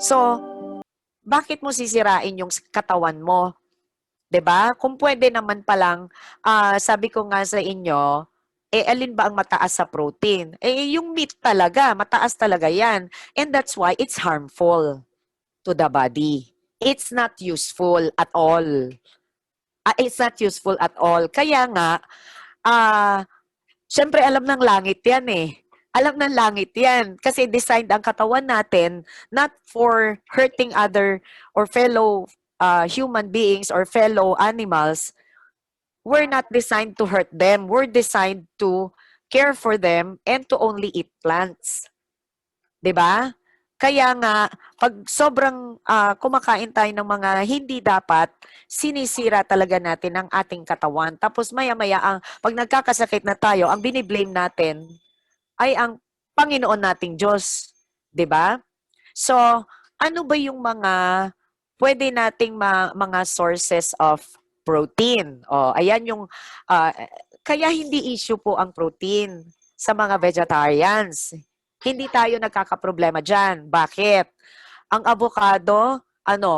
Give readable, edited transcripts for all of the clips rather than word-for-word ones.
So, bakit mo sisirain yung katawan mo? 'Di ba? Kung pwede naman palang, sabi ko nga sa inyo, alin ba ang mataas sa protein? Yung meat talaga, mataas talaga yan. And that's why it's harmful to the body. It's not useful at all. It's not useful at all. Kaya nga, syempre alam ng langit yan eh. Alam ng langit yan. Kasi designed ang katawan natin not for hurting other or fellow human beings or fellow animals. We're not designed to hurt them. We're designed to care for them and to only eat plants. 'Di ba? Kaya nga, pag sobrang kumakain tayo ng mga hindi dapat, sinisira talaga natin ang ating katawan. Tapos maya-maya, pag nagkakasakit na tayo, ang biniblame natin ay ang Panginoon nating Diyos. 'Di ba? So, ano ba yung mga pwede nating mga sources of protein? Ayan yung, kaya hindi issue po ang protein sa mga vegetarians. Hindi tayo nagkakaproblema dyan. Bakit? Ang avocado,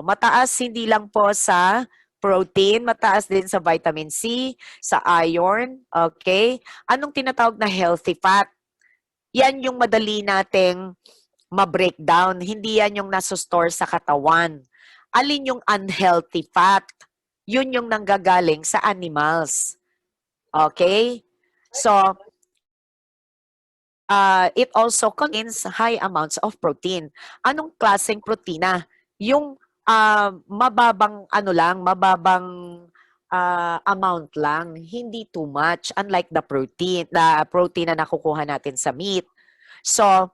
mataas hindi lang po sa protein, mataas din sa vitamin C, sa iron, okay? Anong tinatawag na healthy fat? Yan yung madali nating ma-breakdown. Hindi yan yung nasustore sa katawan. Alin yung unhealthy fat? Yun yung nanggagaling sa animals. Okay? So, it also contains high amounts of protein. Anong klaseng protina? Yung mababang mababang amount lang, hindi too much, unlike the protein na nakukuha natin sa meat. So,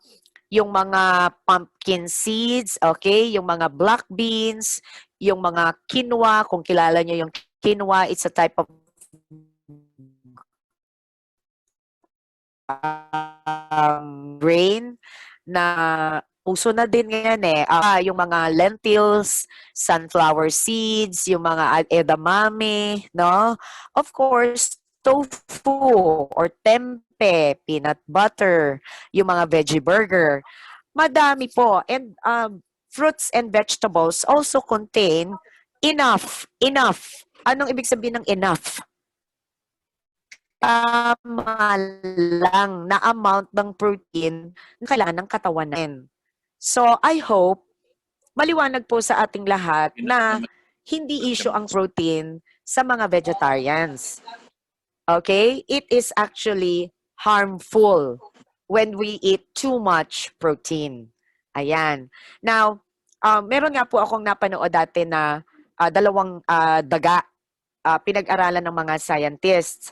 yung mga pumpkin seeds, okay, yung mga black beans, yung mga quinoa, kung kilala nyo yung quinoa, it's a type of grain na uso na din ngayon eh. Yung mga lentils, sunflower seeds, yung mga edamame, no? Of course, tofu or tempeh, peanut butter, yung mga veggie burger. Madami po. And fruits and vegetables also contain enough. Anong ibig sabihin ng enough? Tama lang na amount ng protein na kailangan ng katawan natin. So, I hope maliwanag po sa ating lahat na hindi issue ang protein sa mga vegetarians. Okay? It is actually harmful when we eat too much protein. Ayan. Now, meron nga po akong napanood dati na dalawang daga pinag-aralan ng mga scientists.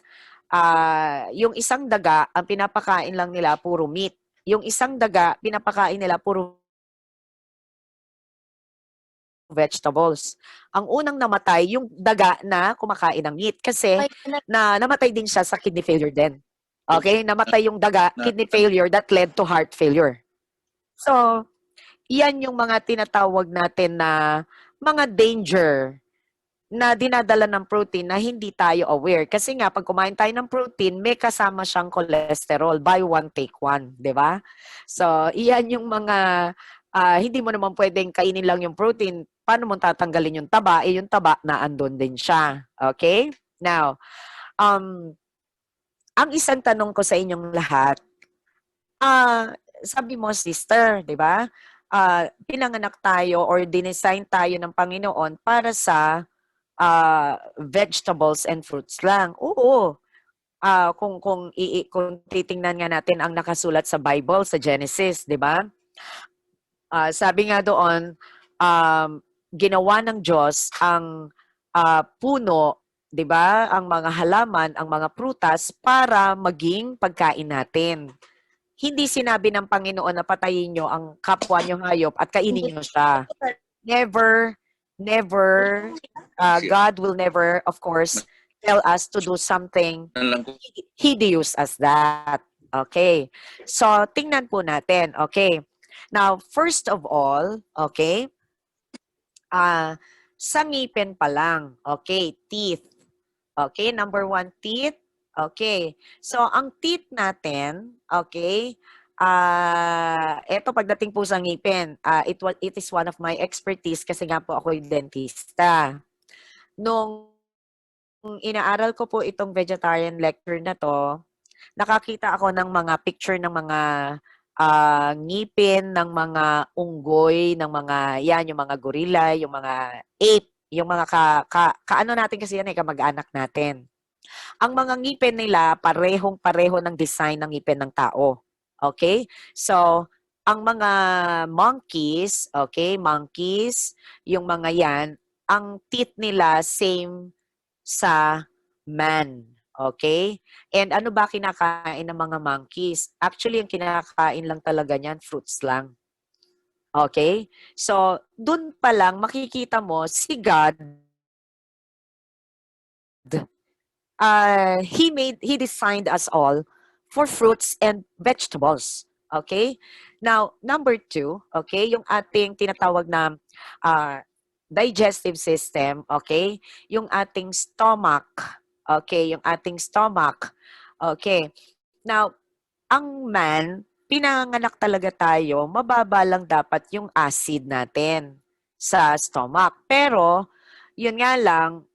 Yung isang daga, ang pinapakain lang nila puro meat. Yung isang daga, pinapakain nila puro vegetables. Ang unang namatay, yung daga na kumakain ng meat. Kasi namatay din siya sa kidney failure din. Okay? Namatay yung daga, kidney failure that led to heart failure. So, yan yung mga tinatawag natin na mga danger na dinadala ng protein na hindi tayo aware. Kasi nga, pag kumain tayo ng protein, may kasama siyang cholesterol. Buy one, take one. Di ba? So, iyan yung mga, hindi mo naman pwedeng kainin lang yung protein. Paano mo tatanggalin yung taba? Yung taba na andun din siya. Okay? Now, ang isang tanong ko sa inyong lahat, sabi mo, sister, di ba? Pinanganak tayo or dinesign tayo ng Panginoon para sa vegetables and fruits lang. Oo. Kung titingnan nga natin ang nakasulat sa Bible, sa Genesis, di ba? Sabi nga doon, ginawa ng Diyos ang puno, di ba? Ang mga halaman, ang mga prutas para maging pagkain natin. Hindi sinabi ng Panginoon na patayin nyo ang kapwa nyo hayop at kainin nyo siya. Never. God will never, of course, tell us to do something hideous as that. Okay. So, tingnan po natin. Okay. Now, first of all, okay, sa ngipin pa lang. Okay, teeth. Okay, number one, teeth. Okay. So, ang teeth natin, okay, Eto pagdating po sa ngipin, it is one of my expertise kasi nga po ako'y dentista. Nung inaaral ko po itong vegetarian lecture na 'to, nakakita ako ng mga picture ng mga, ngipin ng mga unggoy, ng mga 'yan, yung mga gorilla, yung mga ape, yung mga kaano natin kasi 'yan, eh, kamag-anak natin. Ang mga ngipin nila parehong-pareho ng design ng ngipin ng tao, okay. So, ang mga monkeys, okay, monkeys, yung mga 'yan, ang teeth nila same sa man, okay. And ano ba kinakain ng mga monkeys? Actually, ang kinakain lang talaga niyan fruits lang, okay. So, dun pa lang makikita mo si God, he designed us all for fruits and vegetables. Okay? Now, number two, okay, yung ating tinatawag na uh, digestive system, okay? Yung ating stomach, okay, yung ating stomach. Okay. Now, ang man, pinanganak talaga tayo, mababa lang dapat yung acid natin sa stomach. Pero, yun nga lang,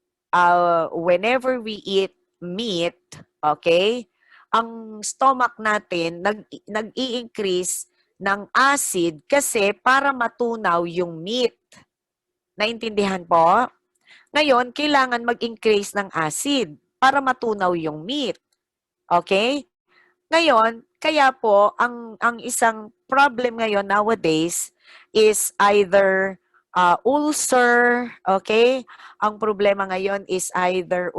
whenever we eat meat, okay, ang stomach natin nag-i-increase ng acid kasi para matunaw yung meat. Naintindihan po? Ngayon, kailangan mag-increase ng acid para matunaw yung meat. Okay? Ngayon, kaya po, ang isang problem ngayon nowadays is either ulcer, okay? Ang problema ngayon is either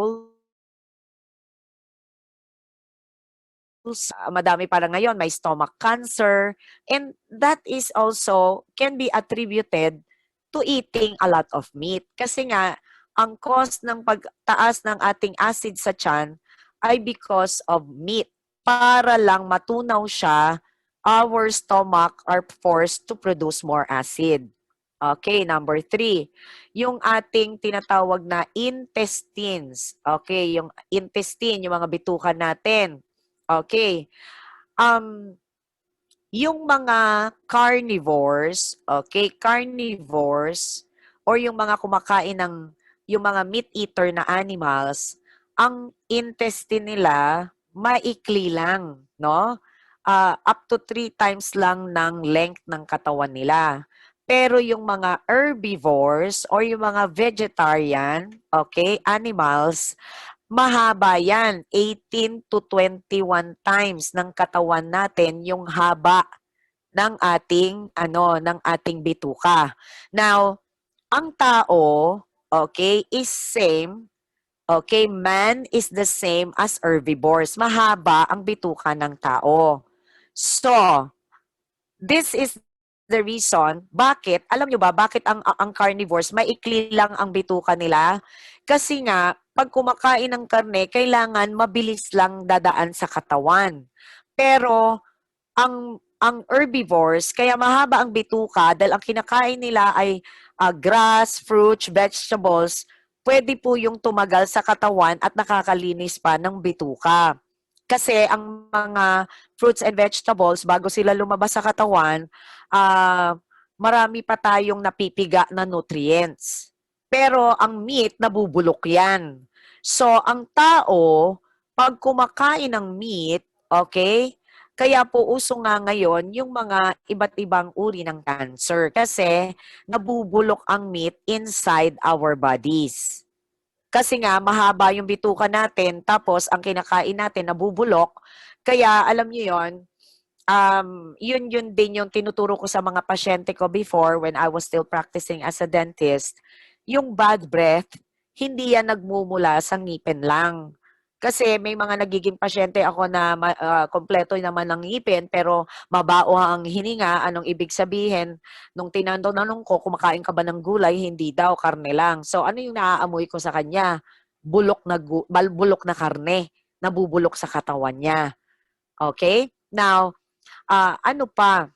madami para ngayon, may stomach cancer, and that is also can be attributed to eating a lot of meat. Kasi nga, ang cause ng pagtaas ng ating acid sa tiyan ay because of meat. Para lang matunaw siya, our stomach are forced to produce more acid. Okay, number three, yung ating tinatawag na intestines. Okay, yung intestine, yung mga bituka natin. Okay. Um, yung mga carnivores, okay, carnivores, or yung mga kumakain ng, yung mga meat eater na animals, ang intestine nila, maikli lang, no? Up to 3 times lang ng length ng katawan nila. Pero yung mga herbivores or yung mga vegetarian, okay, animals, mahaba yan, 18 to 21 times ng katawan natin yung haba ng ating ng ating bituka. Now, ang tao, okay, is same, okay, man is the same as herbivores. Mahaba ang bituka ng tao. So, this is the reason bakit, alam nyo ba, bakit ang carnivores, maikli lang ang bituka nila? Kasi nga, pag kumakain ng karne, kailangan mabilis lang dadaan sa katawan. Pero, ang herbivores, kaya mahaba ang bituka dahil ang kinakain nila ay grass, fruits, vegetables, pwede po yung tumagal sa katawan at nakakalinis pa ng bituka. Kasi ang mga fruits and vegetables, bago sila lumabas sa katawan, marami pa tayong napipiga na nutrients. Pero ang meat, nabubulok yan. So, ang tao, pag kumakain ng meat, okay, kaya po uso nga ngayon yung mga iba't ibang uri ng cancer kasi nabubulok ang meat inside our bodies. Kasi nga mahaba yung bituka natin tapos ang kinakain natin nabubulok. Kaya alam niyo yon, yun din yung tinuturo ko sa mga pasyente ko before when I was still practicing as a dentist. Yung bad breath, hindi yan nagmumula sa ngipin lang. Kasi may mga nagiging pasyente ako na kompleto naman ng ngipin pero mabao ang hininga. Anong ibig sabihin? Nung tinanong ko, kumakain ka ba ng gulay? Hindi daw, karne lang. So ano yung naaamoy ko sa kanya? Bulok na karne, nabubulok sa katawan niya. Okay? Now, ano pa?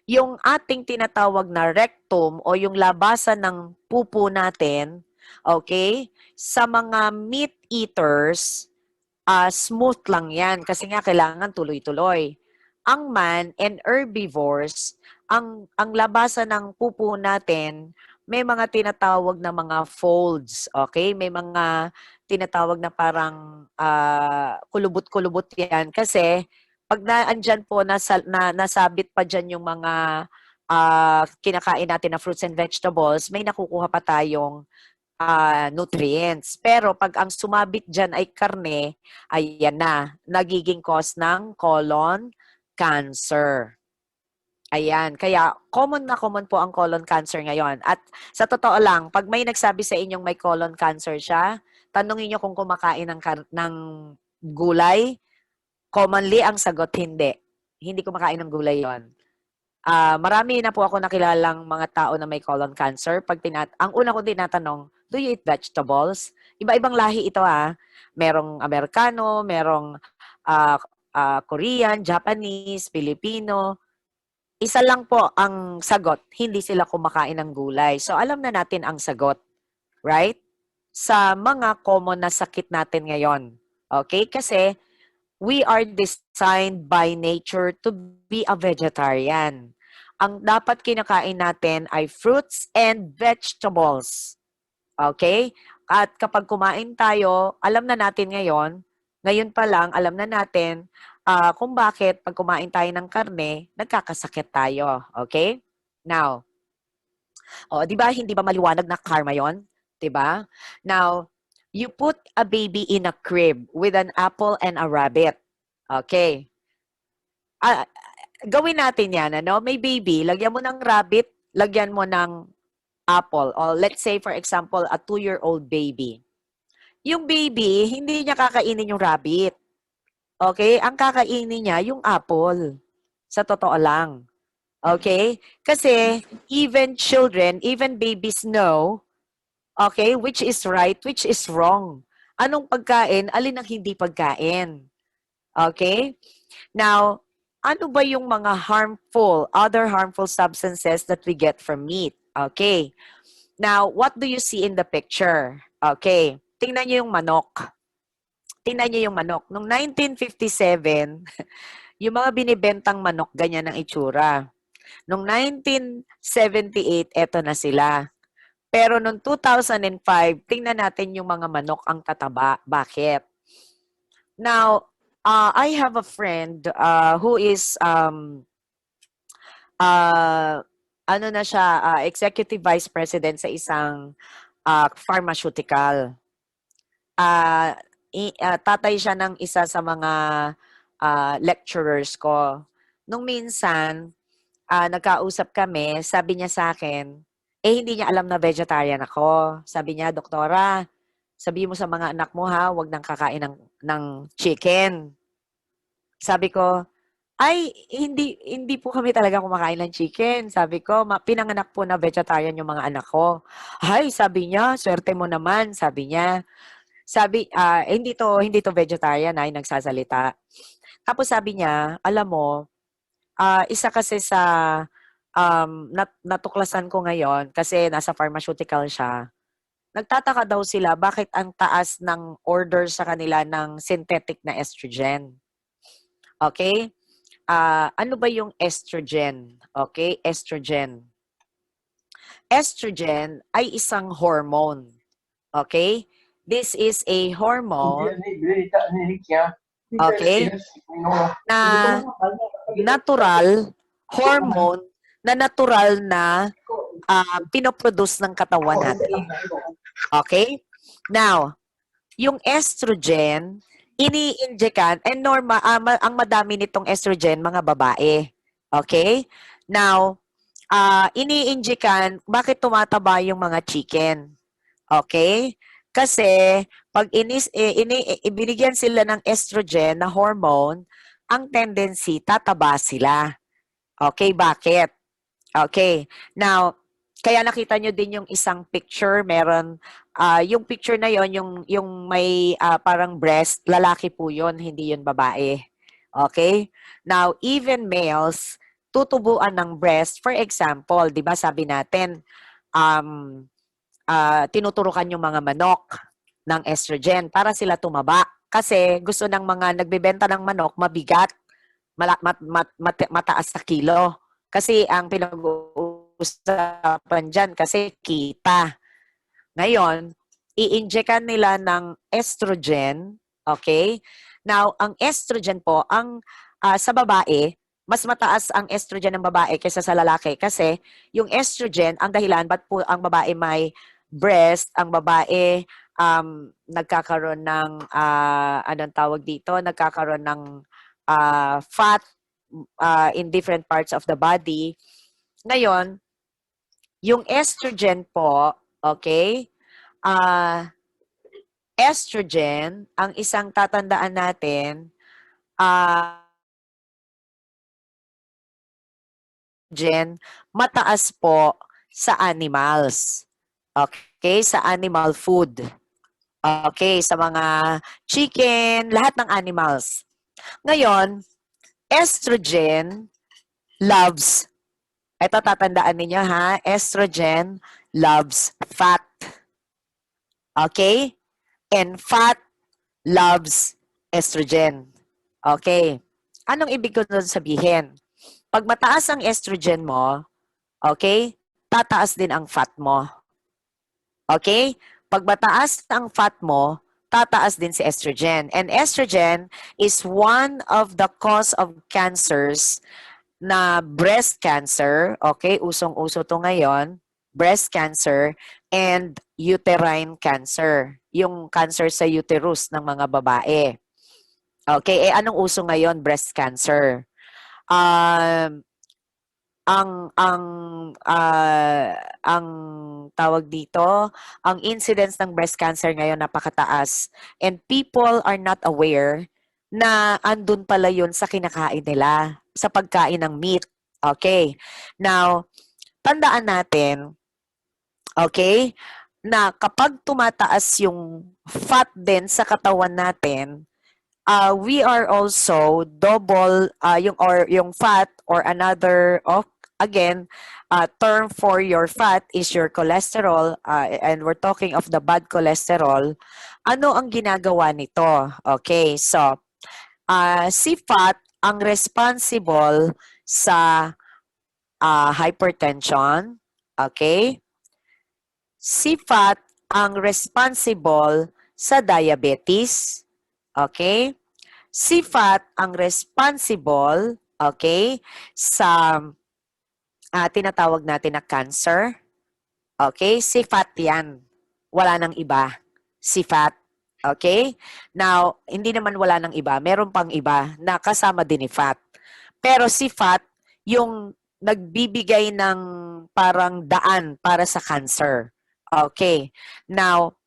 Yung ating tinatawag na rectum o yung labasan ng pupo natin, okay? Sa mga meat eaters, smooth lang yan kasi nga kailangan tuloy-tuloy. ang man and herbivores, ang labasan ng pupo natin, may mga tinatawag na mga folds, okay? May mga tinatawag na parang kulubot-kulubot yan. Kasi pag naandyan po, nasabit pa dyan yung mga kinakain natin na fruits and vegetables, may nakukuha pa tayong nutrients. Pero pag ang sumabit dyan ay karne, ayan na, nagiging cause ng colon cancer. Ayan, kaya common na common po ang colon cancer ngayon. At sa totoo lang, pag may nagsabi sa inyong may colon cancer siya, tanungin niyo kung kumakain ng gulay. Commonly, ang sagot, hindi. Hindi kumakain ng gulay yon. Marami na po ako nakilalang mga tao na may colon cancer. Ang una ko tinatanong, do you eat vegetables? Iba-ibang lahi ito Merong Amerikano, merong Korean, Japanese, Filipino. Isa lang po ang sagot, hindi sila kumakain ng gulay. So alam na natin ang sagot, right? Sa mga common na sakit natin ngayon. Okay? Kasi we are designed by nature to be a vegetarian. Ang dapat kinakain natin ay fruits and vegetables. Okay? At kapag kumain tayo, alam na natin ngayon pa lang, alam na natin kung bakit pag kumain tayo ng karne, nagkakasakit tayo. Okay? Now, di ba hindi ba maliwanag na karma yon? Di ba? Now, you put a baby in a crib with an apple and a rabbit. Okay. Gawin natin yan, May baby, lagyan mo ng rabbit, lagyan mo ng apple. Or let's say, for example, a 2-year-old baby. Yung baby, hindi niya kakainin yung rabbit. Okay? Ang kakainin niya, yung apple. Sa totoo lang. Okay? Kasi, even children, even babies know, okay, which is right, which is wrong. Anong pagkain, alin ang hindi pagkain. Okay? Now, ano ba yung mga other harmful substances that we get from meat? Okay. Now, what do you see in the picture? Okay. Tingnan niyo yung manok. Tingnan niyo yung manok. Noong 1957, yung mga binibentang manok, ganyan ang itsura. Noong 1978, eto na sila. Pero noong 2005, tingnan natin yung mga manok ang tataba. Bakit? Now, I have a friend who is executive vice president sa isang pharmaceutical. Tatay siya ng isa sa mga lecturers ko. Nung minsan, nagkausap kami, sabi niya sa akin, hindi niya alam na vegetarian ako. Sabi niya, Doktora, sabi mo sa mga anak mo wag nang kakain ng chicken. Sabi ko, hindi po kami talaga kumakain ng chicken. Sabi ko, pinanganak po na vegetarian yung mga anak ko. Sabi niya, swerte mo naman, sabi niya. Sabi, hindi to vegetarian ay nagsasalita. Tapos sabi niya, alam mo, isa kasi sa natuklasan ko ngayon, kasi nasa pharmaceutical siya, nagtataka daw sila bakit ang taas ng order sa kanila ng synthetic na estrogen. Okay? Ano ba yung estrogen? Okay? Estrogen. Estrogen ay isang hormone. Okay? This is a hormone, okay, na natural hormone na pinoproduce ng katawan natin. Okay? Now, yung estrogen, ini-injectan, and ang madami nitong estrogen, mga babae. Okay? Now, ini-injectan, bakit tumataba yung mga chicken? Okay? Kasi, pag ibinigyan sila ng estrogen na hormone, ang tendency, tataba sila. Okay, bakit? Okay. Now, kaya nakita nyo din yung isang picture, meron, yung picture na yon yung may parang breast, lalaki po yun, hindi yun babae. Okay? Now, even males, tutubuan ng breast. For example, di ba sabi natin, tinuturukan yung mga manok ng estrogen para sila tumaba. Kasi gusto ng mga nagbebenta ng manok, mabigat. mataas sa kilo. Kasi ang pinag-uusapan dyan kasi kita. Ngayon, i-injectan nila ng estrogen, okay? Now, ang estrogen po, sa babae, mas mataas ang estrogen ng babae kaysa sa lalaki kasi yung estrogen, ang dahilan ba't po ang babae may breast, ang babae nagkakaroon ng, anong tawag dito, nagkakaroon ng fat in different parts of the body. Ngayon, yung estrogen po, okay, estrogen, ang isang tatandaan natin, estrogen, mataas po sa animals. Okay, sa animal food. Okay, sa mga chicken, lahat ng animals. Ngayon, estrogen loves, ito tatandaan ninyo ha, estrogen loves fat. Okay? And fat loves estrogen. Okay. Anong ibig ko doon sabihin? Pag mataas ang estrogen mo, okay, tataas din ang fat mo. Okay? Pag mataas ang fat mo, tataas din si estrogen. And estrogen is one of the cause of cancers na breast cancer, okay, usong-uso to ngayon, breast cancer and uterine cancer, yung cancer sa uterus ng mga babae. Okay, anong uso ngayon? Breast cancer. Ang tawag dito, ang incidence ng breast cancer ngayon napakataas and people are not aware na andun pala yun sa kinakain nila, sa pagkain ng meat. Okay. Now, tandaan natin, okay, na kapag tumataas yung fat din sa katawan natin, we are also double yung fat or another again term for your fat is your cholesterol and we're talking of the bad cholesterol. Ano ang ginagawa nito? Okay, so si fat ang responsible sa hypertension. Okay? Si fat ang responsible sa diabetes. Okay? Si fat ang responsible, okay, sa tinatawag natin na cancer. Okay? Si fat yan. Wala nang iba. Si fat. Okay? Now, hindi naman wala nang iba. Meron pang iba na kasama din ni fat. Pero si fat, yung nagbibigay ng parang daan para sa cancer. Okay. Now,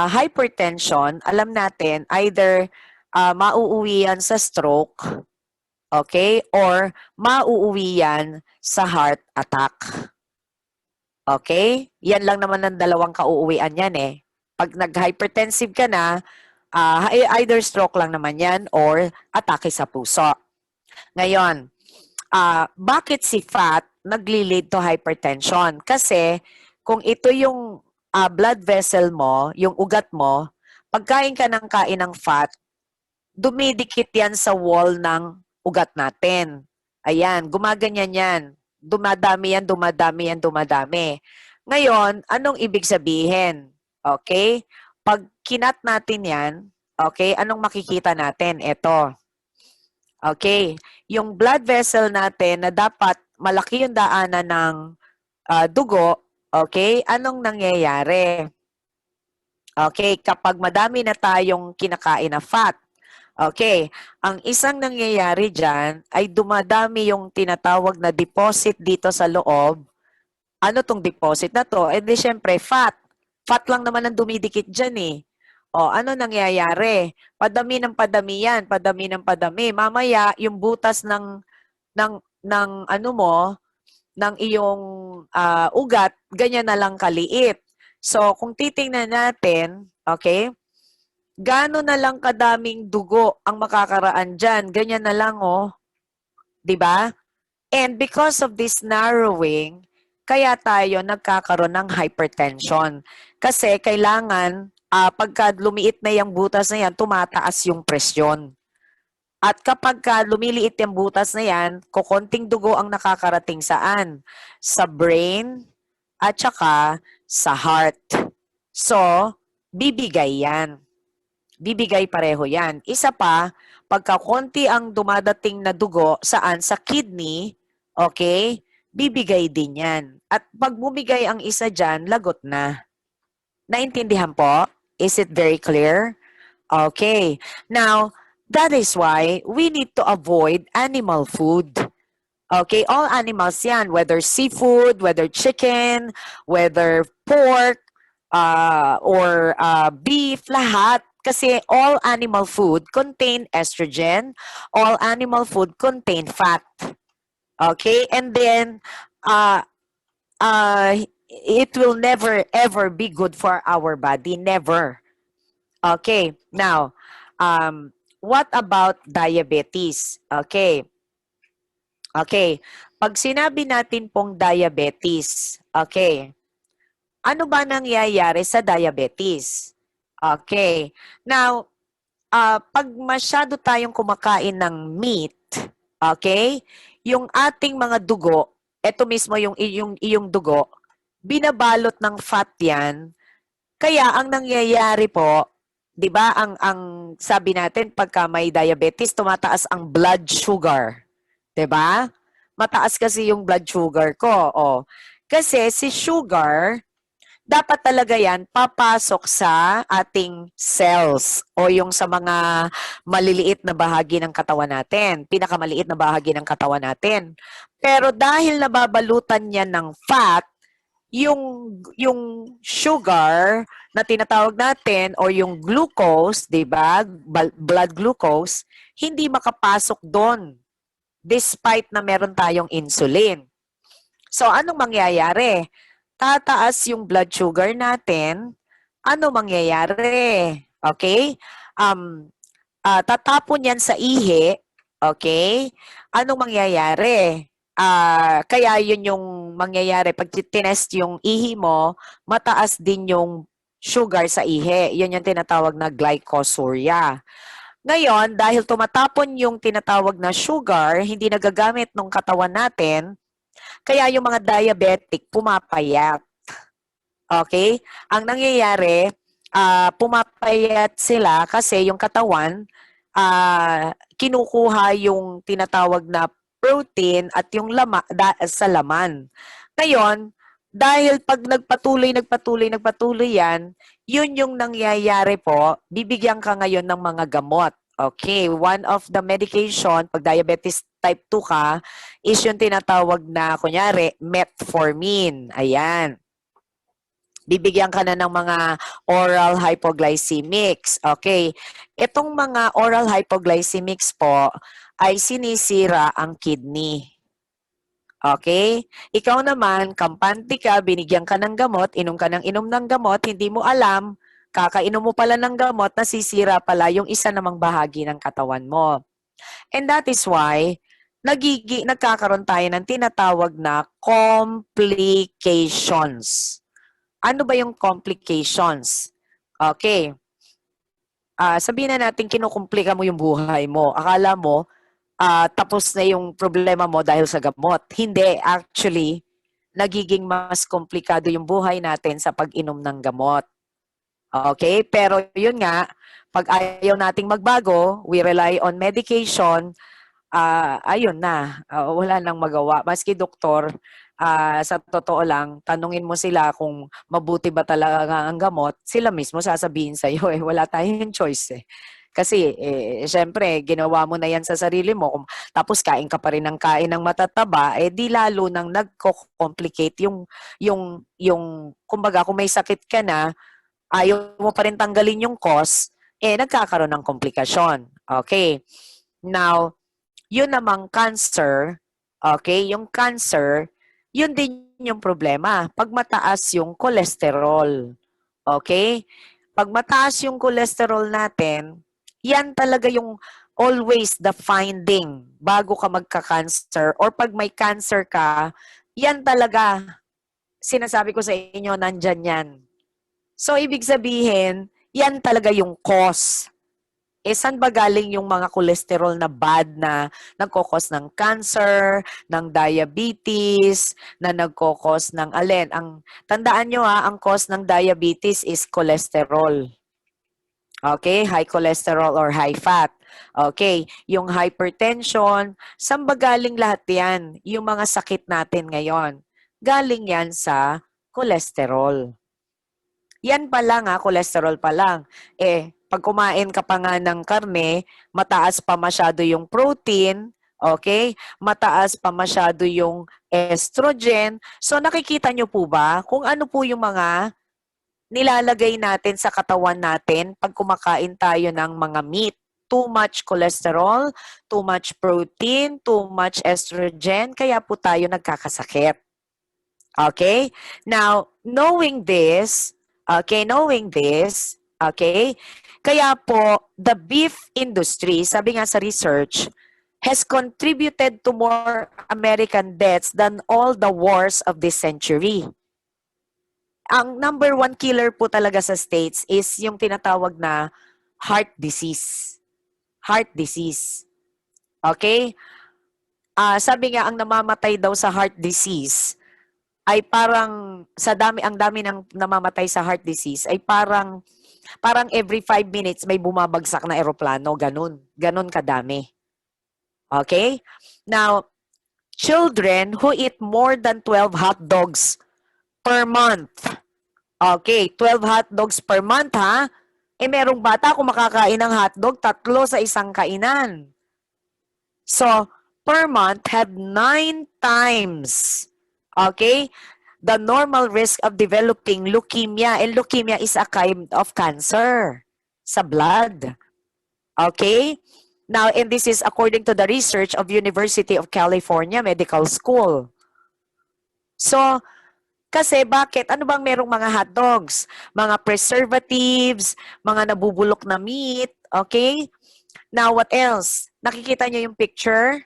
hypertension, alam natin, either mauuwi yan sa stroke, okay, or mauuwi yan sa heart attack. Okay? Yan lang naman ang dalawang kauuwian yan eh. Pag nag-hypertensive ka na, either stroke lang naman yan or atake sa puso. Ngayon, bakit si fat nagli-lead to hypertension? Kasi kung ito yung blood vessel mo, yung ugat mo, pagkain ka ng kain ng fat, dumidikit yan sa wall ng ugat natin. Ayan, gumaganyan yan. Dumadami yan, dumadami yan, dumadami. Ngayon, anong ibig sabihin? Okay? Pag kinat natin yan, okay, anong makikita natin? Ito. Okay, yung blood vessel natin na dapat malaki yung daanan ng dugo, okay, anong nangyayari? Okay, kapag madami na tayong kinakain na fat, okay, ang isang nangyayari dyan ay dumadami yung tinatawag na deposit dito sa loob. Ano tong deposit na to? Eh di syempre fat. Fat lang naman ang dumidikit dyan eh. O, ano nangyayari? Padami ng padami yan, padami ng padami. Mamaya, yung butas ng ano mo, ng iyong ugat, ganyan na lang kaliit. So, kung titingnan natin, okay, gaano na lang kadaming dugo ang makakaraan dyan? Ganyan na lang, oh. 'Di ba? And because of this narrowing, kaya tayo nagkakaroon ng hypertension. Kasi kailangan, pagka lumiit na yung butas na yan, tumataas yung presyon. At kapag lumiliit yung butas na yan, kukonting dugo ang nakakarating saan? Sa brain at saka sa heart. So, bibigay yan. Bibigay pareho yan. Isa pa, pagka konti ang dumadating na dugo, saan? Sa kidney, okay? Bibigay din yan. At pag bumigay ang isa dyan, lagot na. Naintindihan po? Is it very clear? Okay. Now, that is why we need to avoid animal food. Okay, all animals yan, whether seafood, whether chicken, whether pork, or beef, lahat. Kasi all animal food contain estrogen, all animal food contain fat. Okay, and then it will never ever be good for our body, never. Okay, now, what about diabetes? Okay. Okay. Pag sinabi natin pong diabetes, okay, ano ba nangyayari sa diabetes? Okay. Now, pag masyado tayong kumakain ng meat, okay, yung ating mga dugo, ito mismo yung dugo, binabalot ng fat yan. Kaya ang nangyayari po, 'di ba, ang sabi natin pagka may diabetes, tumataas ang blood sugar. 'Di ba? Mataas kasi yung blood sugar ko. Oh. Kasi si sugar, dapat talaga yan papasok sa ating cells o yung sa mga maliliit na bahagi ng katawan natin, pinakamaliit na bahagi ng katawan natin. Pero dahil nababalutan niya ng fat, yung sugar na tinatawag natin o yung glucose, 'di ba? Blood glucose, hindi makapasok doon despite na meron tayong insulin. So anong mangyayari? Tataas yung blood sugar natin. Ano mangyayari? Okay? Tatapon yan sa ihi. Okay? Anong mangyayari? Kaya yun yung mangyayari. Pag tinest yung ihi mo, mataas din yung sugar sa ihi. Yun yung tinatawag na glycosuria. Ngayon, dahil tumatapon yung tinatawag na sugar, hindi nagagamit ng katawan natin, kaya yung mga diabetic pumapayat. Okay? Ang nangyayari, pumapayat sila kasi yung katawan, kinukuha yung tinatawag na protein at yung sa laman. Ngayon, dahil pag nagpatuloy yan, yun yung nangyayari po, bibigyan ka ngayon ng mga gamot. Okay, one of the medication, pag diabetes type 2 ka, is yung tinatawag na, kunyari, metformin. Ayan. Bibigyan ka na ng mga oral hypoglycemics. Okay. Itong mga oral hypoglycemics po ay sinisira ang kidney. Okay? Ikaw naman, kampante ka, binigyan ka ng gamot, inom ka ng inom ng gamot, hindi mo alam, kakainom mo pala ng gamot, nasisira pala yung isa namang bahagi ng katawan mo. And that is why, nagkakaroon tayo ng tinatawag na complications. Ano ba yung complications? Okay. Sabihin na natin, kinukumplika mo yung buhay mo. Akala mo, tapos na yung problema mo dahil sa gamot. Hindi, actually, nagiging mas komplikado yung buhay natin sa pag-inom ng gamot. Okay? Pero yun nga, pag ayaw nating magbago, we rely on medication, ayun na, wala nang magawa. Maski doktor, sa totoo lang, tanungin mo sila kung mabuti ba talaga ang gamot, sila mismo sasabihin sa'yo, wala tayong choice . Kasi, syempre, ginawa mo na yan sa sarili mo. Tapos, kain ka pa rin ng kain ng matataba, di lalo nang nagko-complicate kumbaga, kung may sakit ka na, ayaw mo pa rin tanggalin yung cause, nagkakaroon ng komplikasyon. Okay. Now, yun namang cancer, okay, yung cancer, yun din yung problema. Pag mataas yung cholesterol. Okay? Pag mataas yung cholesterol natin, yan talaga yung always the finding bago ka magka-cancer or pag may cancer ka, yan talaga, sinasabi ko sa inyo, nandyan yan. So, ibig sabihin, yan talaga yung cause. saan ba galing yung mga cholesterol na bad na nagkokos ng cancer, ng diabetes, na nagkokos ng alin? Tandaan nyo ang cause ng diabetes is cholesterol. Okay, high cholesterol or high fat. Okay, yung hypertension, saan ba galing lahat yan? Yung mga sakit natin ngayon. Galing yan sa cholesterol. Yan pa lang cholesterol pa lang. Pag kumain ka pa nga ng karne, mataas pa masyado yung protein, okay? Mataas pa masyado yung estrogen. So nakikita nyo po ba kung ano po yung mga nilalagay natin sa katawan natin pag kumakain tayo ng mga meat? Too much cholesterol, too much protein, too much estrogen, kaya po tayo nagkakasakit. Okay? Now, knowing this, kaya po, the beef industry, sabi nga sa research, has contributed to more American deaths than all the wars of this century. Ang number one killer po talaga sa States is yung tinatawag na heart disease. Heart disease. Okay? Sabi nga, ang namamatay daw sa heart disease ay parang ang dami ng namamatay sa heart disease ay parang every 5 minutes may bumabagsak na eroplano, ganun kadami. Okay? Now, children who eat more than 12 hot dogs per month. Okay, 12 hot dogs per month merong bata kung makakain ng hotdog, 3 sa isang kainan. So, per month have 9 times, okay, the normal risk of developing leukemia. And leukemia is a kind of cancer sa blood. Okay? Now, and this is according to the research of University of California Medical School. So, kasi bakit? Ano bang merong mga hotdogs? Mga preservatives, mga nabubulok na meat, okay? Now, what else? Nakikita niyo yung picture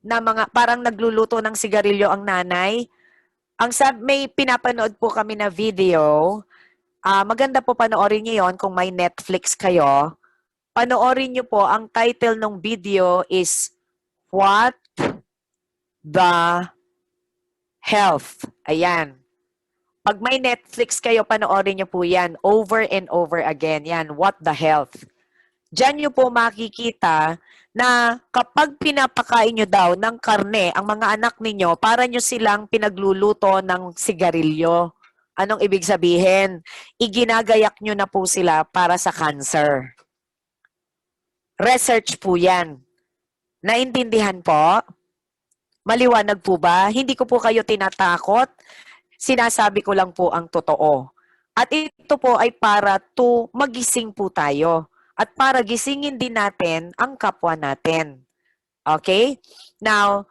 na mga parang nagluluto ng sigarilyo ang nanay. May pinapanood po kami na video. Maganda po panoorin niyo yon kung may Netflix kayo. Panoorin niyo po, ang title ng video is What the Health. Ayan. Pag may Netflix kayo, panoorin niyo po yan over and over again. Yan, What the Health. Diyan niyo po makikita na kapag pinapakain nyo daw ng karne ang mga anak ninyo, para nyo silang pinagluluto ng sigarilyo. Anong ibig sabihin? Iginagayak nyo na po sila para sa cancer. Research po yan. Naintindihan po? Maliwanag po ba? Hindi ko po kayo tinatakot. Sinasabi ko lang po ang totoo. At ito po ay para to magising po tayo. At para gisingin din natin ang kapwa natin. Okay? Now,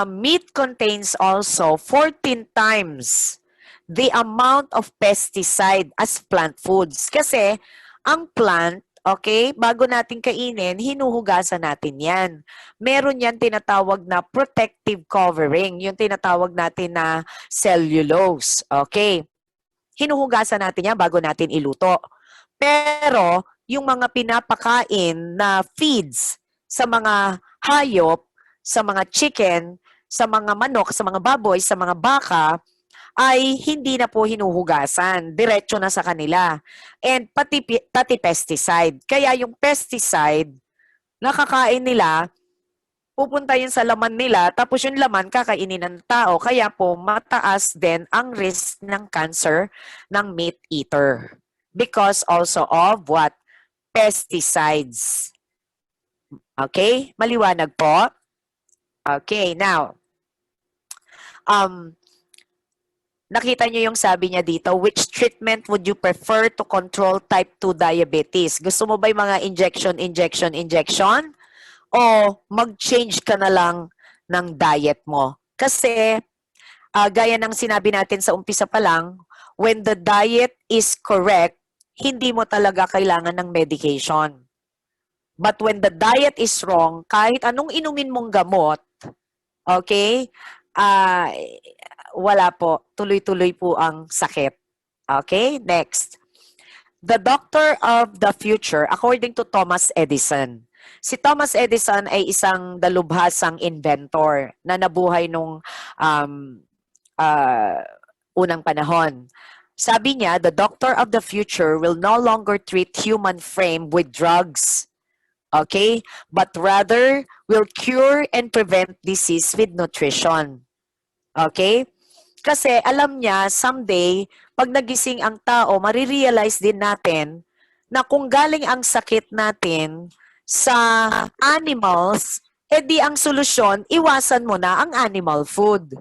meat contains also 14 times the amount of pesticide as plant foods. Kasi, ang plant, okay, bago natin kainin, hinuhugasan natin yan. Meron yan tinatawag na protective covering, yung tinatawag natin na cellulose. Okay? Hinuhugasan natin yan bago natin iluto. Pero, yung mga pinapakain na feeds sa mga hayop, sa mga chicken, sa mga manok, sa mga baboy, sa mga baka, ay hindi na po hinuhugasan. Diretso na sa kanila. And pati pesticide. Kaya yung pesticide, nakakain nila, pupunta yun sa laman nila, tapos yung laman kakainin ng tao. Kaya po mataas din ang risk ng cancer ng meat eater. Because also of what? Pesticides. Okay? Maliwanag po? Okay, now, nakita niyo yung sabi niya dito, which treatment would you prefer to control type 2 diabetes? Gusto mo ba yung mga injection? O mag-change ka na lang ng diet mo? Kasi, gaya ng sinabi natin sa umpisa pa lang, when the diet is correct, hindi mo talaga kailangan ng medication. But when the diet is wrong, kahit anong inumin mong gamot, okay, wala po. Tuloy-tuloy po ang sakit. Okay, next. the doctor of the future, according to Thomas Edison. Si Thomas Edison ay isang dalubhasang inventor na nabuhay nung um, uh, unang panahon. Sabi niya, the doctor of the future will no longer treat human frame with drugs, okay? But rather will cure and prevent disease with nutrition. Okay? Kasi alam niya, someday, pag nagising ang tao, marirealize din natin na kung galing ang sakit natin sa animals, edi ang solusyon, iwasan mo na ang animal food.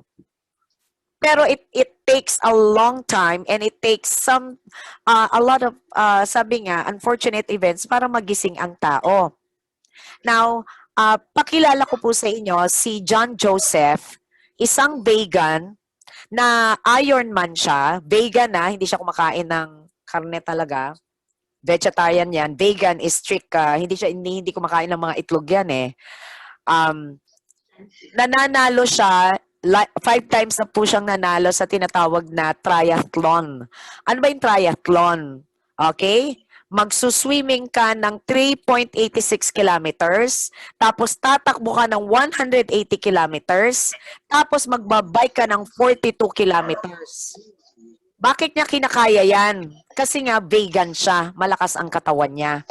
Pero it takes a long time and it takes a lot of sabi nga unfortunate events para magising ang tao. Now, pakilala ko po sa inyo si John Joseph, isang vegan na Ironman siya. Vegan na, hindi siya kumakain ng karne talaga. Vegetarian yan. Vegan is strict, hindi kumakain ng mga itlog yan eh. Nananalo siya 5 times na po siyang nanalo sa tinatawag na triathlon. Ano ba yung triathlon? Okay? Magsuswimming ka ng 3.86 kilometers, tapos tatakbo ka ng 180 kilometers, tapos magbabike ka ng 42 kilometers. Bakit niya kinakaya yan? Kasi nga vegan siya, malakas ang katawan niya.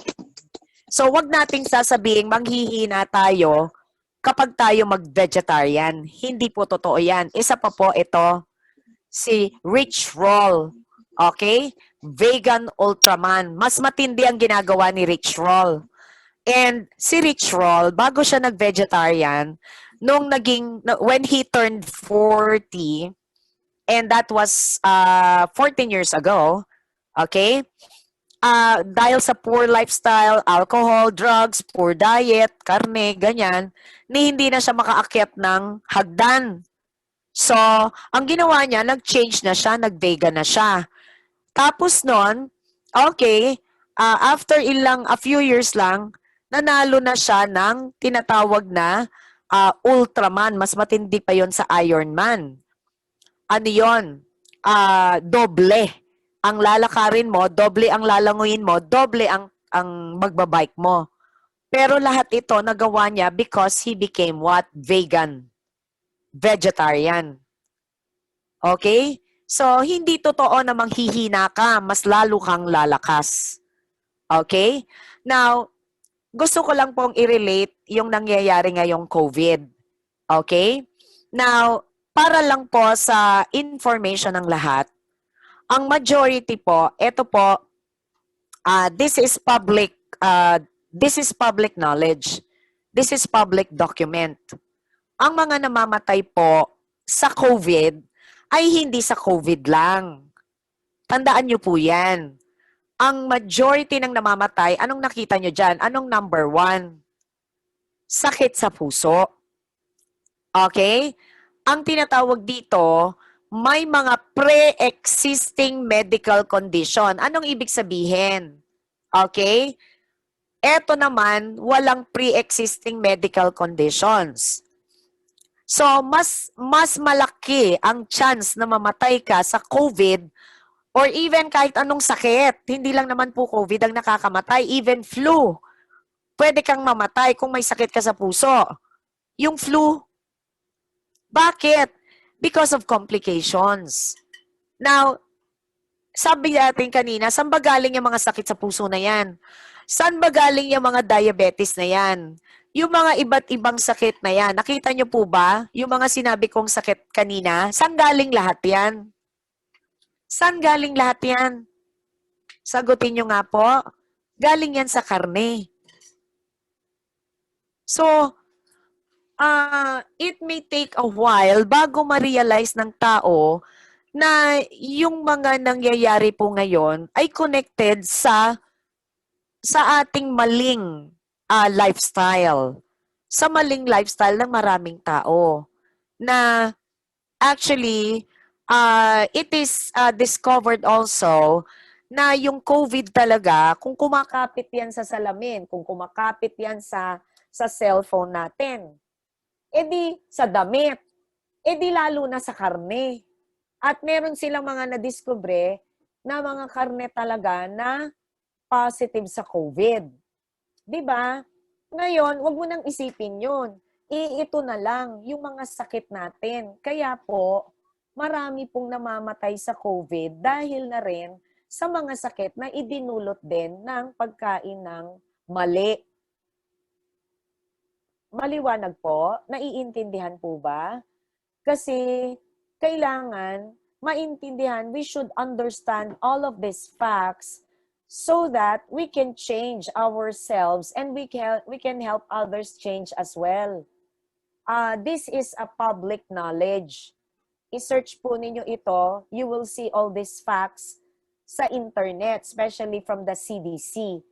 So wag nating sasabihin manghihina tayo kapag tayo mag-vegetarian. Hindi po totoo yan. Isa pa po ito, si Rich Roll. Okay? Vegan Ultraman. Mas matindi ang ginagawa ni Rich Roll. And si Rich Roll, bago siya nag-vegetarian, when he turned 40, and that was 14 years ago, okay? Dahil sa poor lifestyle, alcohol, drugs, poor diet, karne, ganyan, hindi na siya makaakyat ng hagdan. So, ang ginawa niya, nag-change na siya, nag-vegan na siya. Tapos nun, okay, after a few years lang, nanalo na siya ng tinatawag na Ultraman. Mas matindi pa yon sa Ironman. Ano yon? Doble ang lalakarin mo, doble ang lalanguyin mo, doble ang magbabike mo. Pero lahat ito nagawa niya because he became what? Vegan. Vegetarian. Okay? So, hindi totoo na manghihina ka, mas lalo kang lalakas. Okay? Now, gusto ko lang pong i-relate yung nangyayari ngayong COVID. Okay? Now, para lang po sa information ng lahat, ang majority po, ito po, this is public knowledge. This is public document. Ang mga namamatay po sa COVID ay hindi sa COVID lang. Tandaan niyo po yan. Ang majority ng namamatay, anong nakita niyo dyan? Anong number 1? Sakit sa puso. Okay? Ang tinatawag dito, may mga pre-existing medical condition. Anong ibig sabihin? Okay? Eto naman, walang pre-existing medical conditions. So, mas malaki ang chance na mamatay ka sa COVID or even kahit anong sakit. Hindi lang naman po COVID ang nakakamatay, even flu. Pwede kang mamatay kung may sakit ka sa puso. Yung flu. Bakit? Because of complications. Now, sabi natin kanina, saan ba galing yung mga sakit sa puso na yan? Saan ba galing yung mga diabetes na yan? Yung mga iba't ibang sakit na yan. Nakita nyo po ba? Yung mga sinabi kong sakit kanina, saan galing lahat yan? Saan galing lahat yan? Sagutin nyo nga po. Galing yan sa karne. So, it may take a while bago ma-realize ng tao na yung mga nangyayari po ngayon ay connected sa ating maling lifestyle. Sa maling lifestyle ng maraming tao. Na actually, it is discovered also na yung COVID talaga, kung kumakapit yan sa salamin, kung kumakapit yan sa cellphone natin, edi sa damit, edi lalo na sa karne. At meron silang mga nadiskubre na mga karne talaga na positive sa COVID. 'Di ba? Ngayon, wag mo nang isipin 'yun. Ito na lang, yung mga sakit natin. Kaya po, marami pong namamatay sa COVID dahil na rin sa mga sakit na idinulot din ng pagkain ng mali. Maliwanag po? Naiintindihan po ba? Kasi kailangan maintindihan, we should understand all of these facts so that we can change ourselves and we can help others change as well. This is a public knowledge. I-search po ninyo ito, you will see all these facts sa internet, especially from the CDC.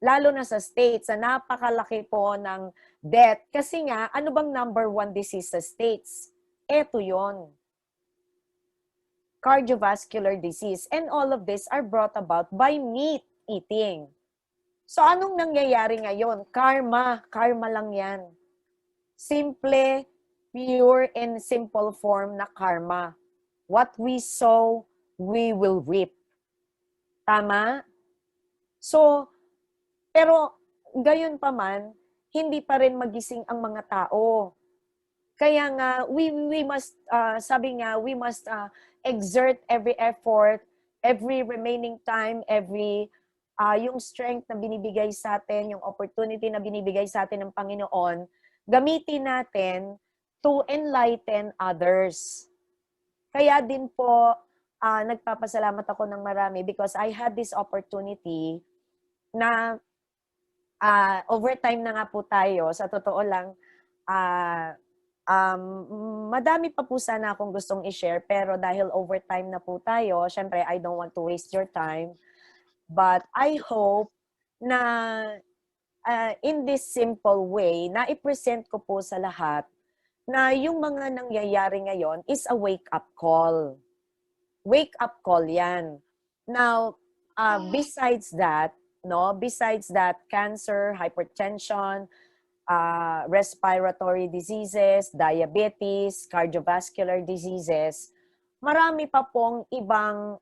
Lalo na sa states, na napakalaki po ng death. Kasi nga, ano bang number 1 disease sa states? Eto yon, cardiovascular disease. And all of this are brought about by meat eating. So anong nangyayari ngayon? Karma. Karma lang yan. Simple, pure, and simple form na karma. What we sow, we will reap. Tama? So, pero gayon pa man, hindi pa rin magising ang mga tao. Kaya nga, we must, sabi nga, we must exert every effort, every remaining time, every yung strength na binibigay sa atin, yung opportunity na binibigay sa atin ng Panginoon, gamitin natin to enlighten others. Kaya din po, nagpapasalamat ako ng marami because I had this opportunity na overtime na nga po tayo. Sa totoo lang, madami pa po sana akong gustong i-share, pero dahil overtime na po tayo, syempre, I don't want to waste your time. But I hope na in this simple way, na i-present ko po sa lahat na yung mga nangyayari ngayon is a wake-up call. Wake-up call yan. Now, besides that, cancer, hypertension, respiratory diseases, diabetes, cardiovascular diseases, marami pa pong ibang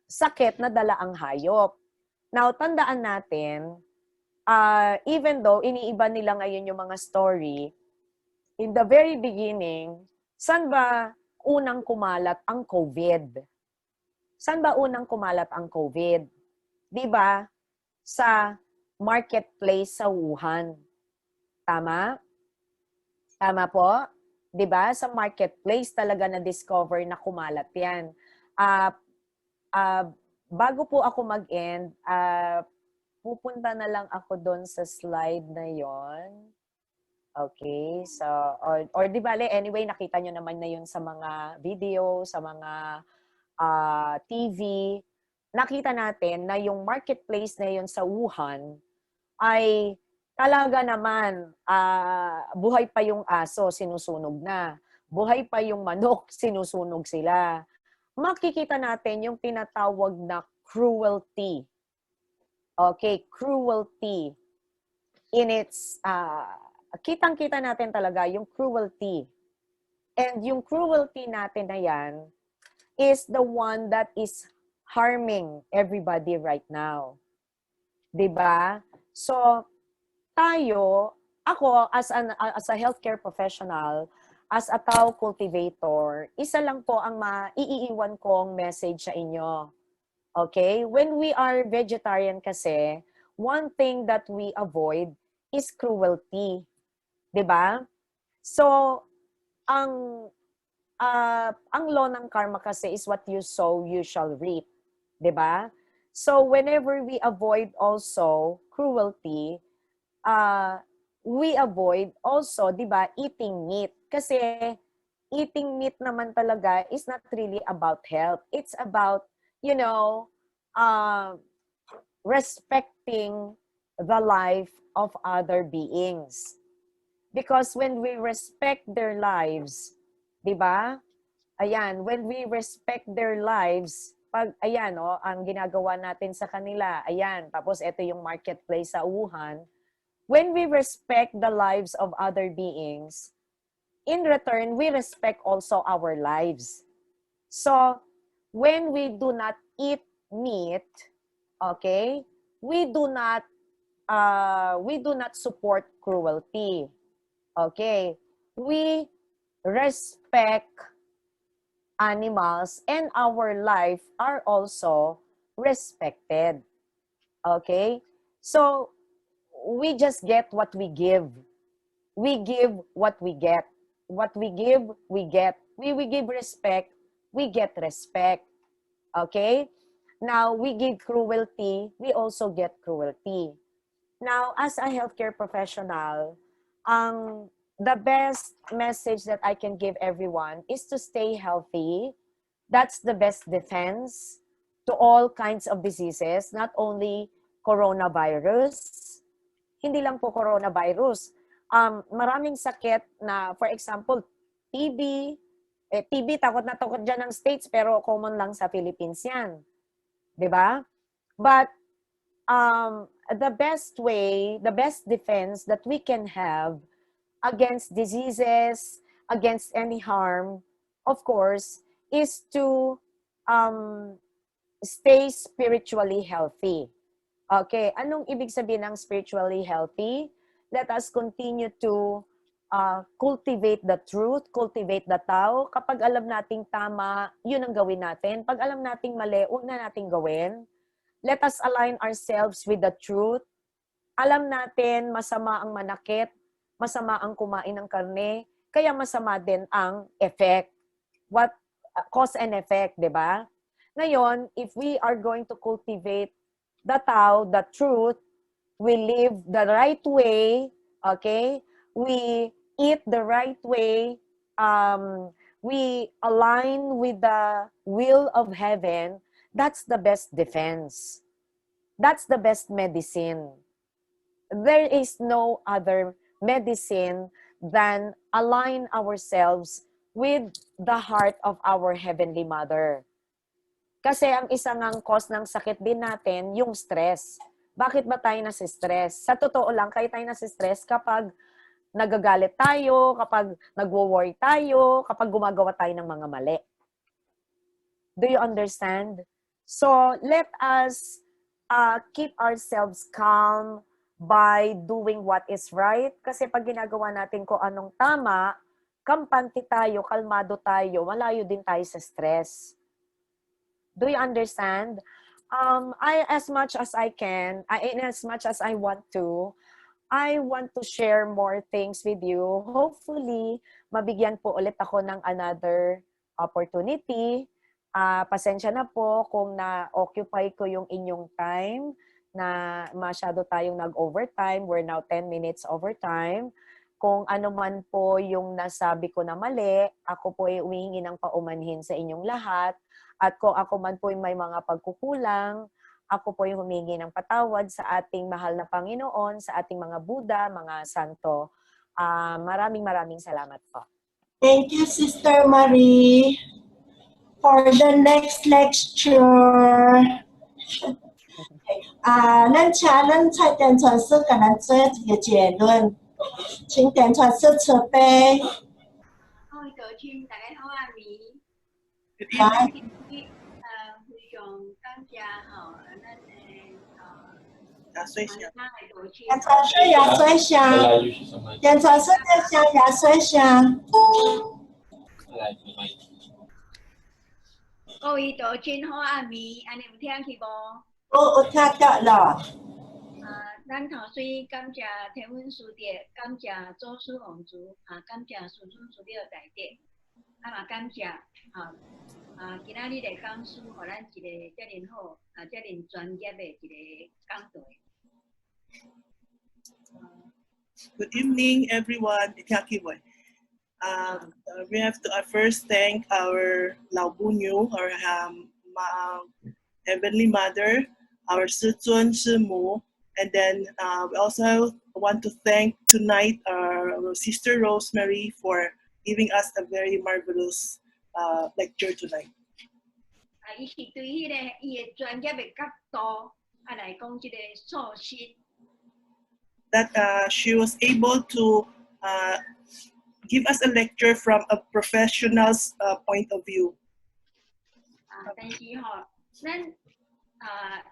sakit na dala ang hayop. Now, tandaan natin, even though iniiba nila ngayon yung mga story, in the very beginning, saan ba unang kumalat ang COVID? Saan ba unang kumalat ang COVID? 'Di ba? Sa marketplace sa Wuhan. Tama? Tama po? 'Di ba? Sa marketplace talaga na-discover na kumalat 'yan. Bago po ako mag-end, pupunta na lang ako doon sa slide na 'yon. Okay, so or di bale, anyway, nakita nyo naman na 'yun sa mga video, sa mga TV, nakita natin na yung marketplace na yun sa Wuhan ay talaga naman buhay pa yung aso, sinusunog na. Buhay pa yung manok, sinusunog sila. Makikita natin yung tinatawag na cruelty. Okay, cruelty. In its, kitang-kita natin talaga yung cruelty. And yung cruelty natin na yan, is the one that is harming everybody right now. 'Di ba? So, ako as a healthcare professional, as a tao cultivator, isa lang po ang maiiwan kong message sa inyo. Okay? When we are vegetarian kasi, one thing that we avoid is cruelty. 'Di ba? So, ang law ng karma kasi is what you sow, you shall reap. 'Di ba? So, whenever we avoid also cruelty, we avoid also, 'di ba, eating meat. Kasi eating meat naman talaga is not really about health. It's about, respecting the life of other beings. Because when we respect their lives, 'di ba? Ayan, when we respect their lives, ang ginagawa natin sa kanila, ayan, tapos ito yung marketplace sa Wuhan. When we respect the lives of other beings, in return, we respect also our lives. So, when we do not eat meat, okay, we do not support cruelty. Okay, we respect animals and our life are also respected. Okay, so we just get what we give. We give what we get. What we give, we get. We give respect, we get respect. Okay? Now, we give cruelty, we also get cruelty. Now, as a healthcare professional, the best message that I can give everyone is to stay healthy. That's the best defense to all kinds of diseases, not only coronavirus. Hindi lang po coronavirus. Maraming sakit na, for example, TB. TB, takot na takot dyan ng States, pero common lang sa Philippines yan. 'Di ba? But the best way, the best defense that we can have against diseases, against any harm, of course, is to um, stay spiritually healthy. Okay, anong ibig sabihin ng spiritually healthy? Let us continue to cultivate the truth, cultivate the Tao. Kapag alam nating tama, yun ang gawin natin. Pag alam nating mali, huwag na nating gawin. Let us align ourselves with the truth. Alam natin masama ang manakit, masama ang kumain ng karne, kaya masama din ang effect. What cause and effect, 'di ba? Ngayon, if we are going to cultivate the Tao, the truth, we live the right way, okay? We eat the right way, we align with the will of heaven, that's the best defense. That's the best medicine. There is no other medicine than align ourselves with the heart of our Heavenly Mother. Kasi ang isang ang cause ng sakit din natin, yung stress. Bakit ba tayo nasi-stress? Sa totoo lang, kaya tayo nasi-stress kapag nagagalit tayo, kapag nagwo-worry tayo, kapag gumagawa tayo ng mga mali. Do you understand? So, let us keep ourselves calm by doing what is right. Kasi pag ginagawa natin kung anong tama, kampante tayo, kalmado tayo, malayo din tayo sa stress. Do you understand? As much as I can, in as much as I want to share more things with you. Hopefully, mabigyan po ulit ako ng another opportunity. Pasensya na po kung na-occupy ko yung inyong time na masyado tayong nag-overtime. We're now 10 minutes overtime. Kung ano man po yung nasabi ko na mali, ako po ay humihingi ng paumanhin sa inyong lahat. At kung ako man po may mga pagkukulang, ako po yung humingi ng patawad sa ating mahal na Panginoon, sa ating mga Buddha, mga santo. Maraming salamat po. Thank you, Sister Marie. For the next lecture, 咱请咱蔡典传师给咱做一个结论，请典传师慈悲。各位道亲，大家好啊，咪。来，非常感谢吼，咱牙髓香，典传师牙髓香，典传师在香牙髓香。各位道亲好啊，咪，安尼有听去无？有听到了。咱头先感谢天文师弟，感谢祖师王祖，感谢孙孙师弟大德，嘛感谢今仔日的讲师，互咱一个遮尔好，遮尔专业的一个讲台。Good evening, everyone. We have to first thank our Laobunyu, our Heavenly Mother, our Sizun Shimu, and then we also want to thank tonight our Sister Rosemary for giving us a very marvelous lecture tonight. 伊是对迄个伊的专业的角度来讲，即个素食。That she was able to give us a lecture from a professional's point of view. 但是咱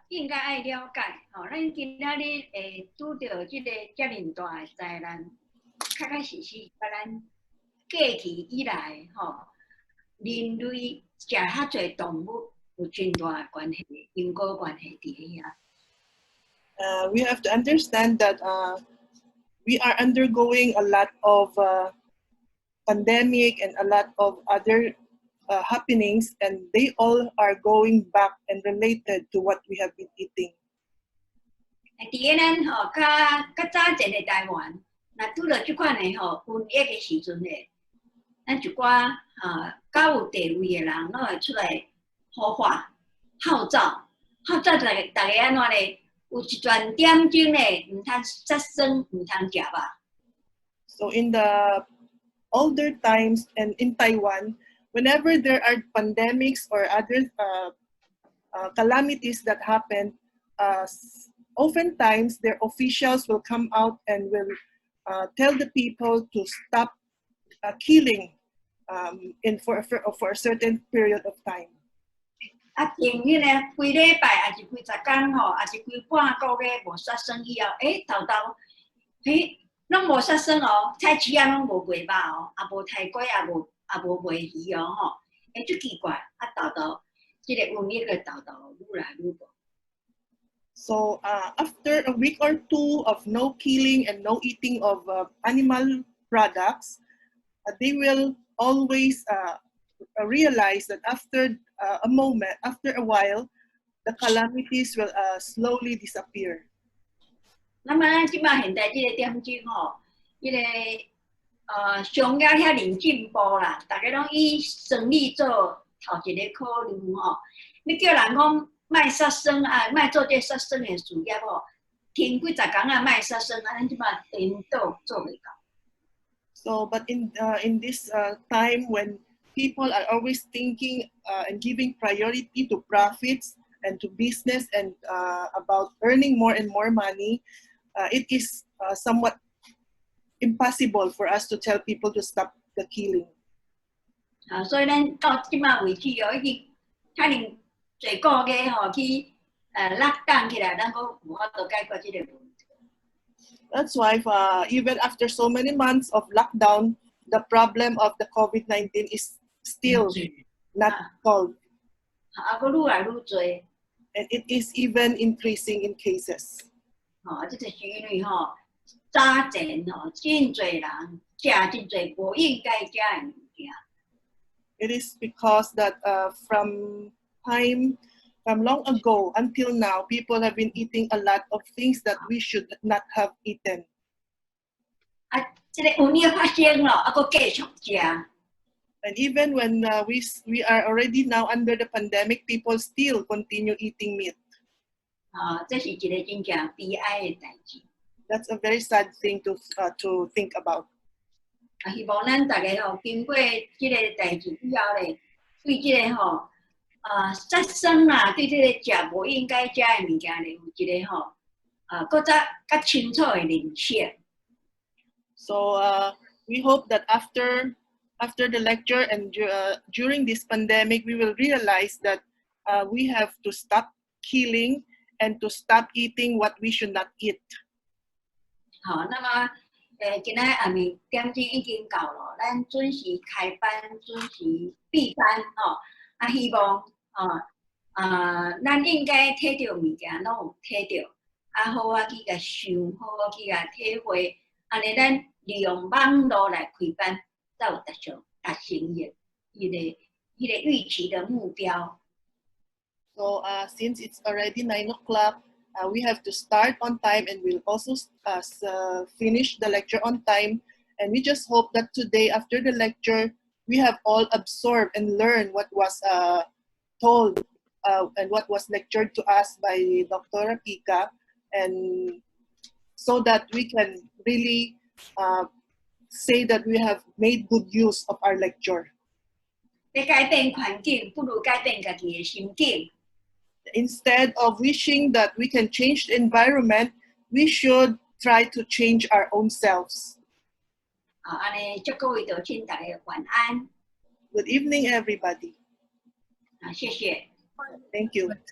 应该爱了解咱今仔日会拄到即个遮尔大的灾难，确实是甲咱过去以来人类食遐侪动物有真大的关系，因果关系伫遐。We have to understand that we are undergoing a lot of pandemic and a lot of other happenings, and they all are going back and related to what we have been eating. 伫咱较早前的台湾，若拄到即款的瘟疫的时阵咧，咱一寡较有地位的人，拢会出来呼唤、号召大家安怎咧？有一段点钟咧，唔通杀生，唔通食肉。So in the older times and in Taiwan, whenever there are pandemics or other calamities that happen, oftentimes their officials will come out and will tell the people to stop killing for a certain period of time. 前迄个规礼拜，还是几十天还是几半个月无杀生以后，拢无杀生菜市仔拢无卖肉也无泰粿，也无卖鱼足奇怪，即个瘟疫个愈来愈大。So after a week or two of no killing and no eating of animal products, they will always realize that after a while, the calamities will slowly disappear. 那么咱即摆现在即个点钟迄个商业遐尼进步啦，大家拢以生理做头一个考虑要叫人讲卖杀生卖做这杀生的事业停几十天卖杀生咱即摆连都做袂到。So, but in this time when people are always thinking and giving priority to profits and to business and about earning more and more money, it is somewhat impossible for us to tell people to stop the killing. 所以咱到即摆为止已经遐尼侪个月去lockdown起来，咱阁无法度解决即个问题。That's why even after so many months of lockdown, the problem of the COVID-19 is still not solved. 阁愈来愈多。And it is even increasing in cases. 这就是因为早前真侪人食真侪无应该食的物件。It is because that from long ago until now, people have been eating a lot of things that we should not have eaten. 这个瘟疫发生了，阁继续食。And even when we are already now under the pandemic, people still continue eating meat. 这是一个真正悲哀的代志。That's a very sad thing to think about. 希望咱大家经过这个代志以后咧，对这个杀生啦，对这个食无应该食的物件咧，有一个更加较清楚的认识。So we hope that after the lecture and during this pandemic, we will realize that we have to stop killing and to stop eating what we should not eat. 那么今仔下暝点钟已经到了，咱准时开班，准时闭班希望咱应该摕到物件拢有摕到，好去甲想，好去甲体会，安尼咱利用网络来开班，才有达成伊个预期的目标。So since it's already 9 o'clock, we have to start on time, and we'll also finish the lecture on time. And we just hope that today, after the lecture, we have all absorbed and learned what was told and what was lectured to us by Dr. Pika, and so that we can really say that we have made good use of our lecture. 要改变环境，不如改变家己的心境。Instead of wishing that we can change the environment, we should try to change our own selves. 安尼，祝各位就请大家晚安。 Good evening, everybody. 谢谢。 Thank you.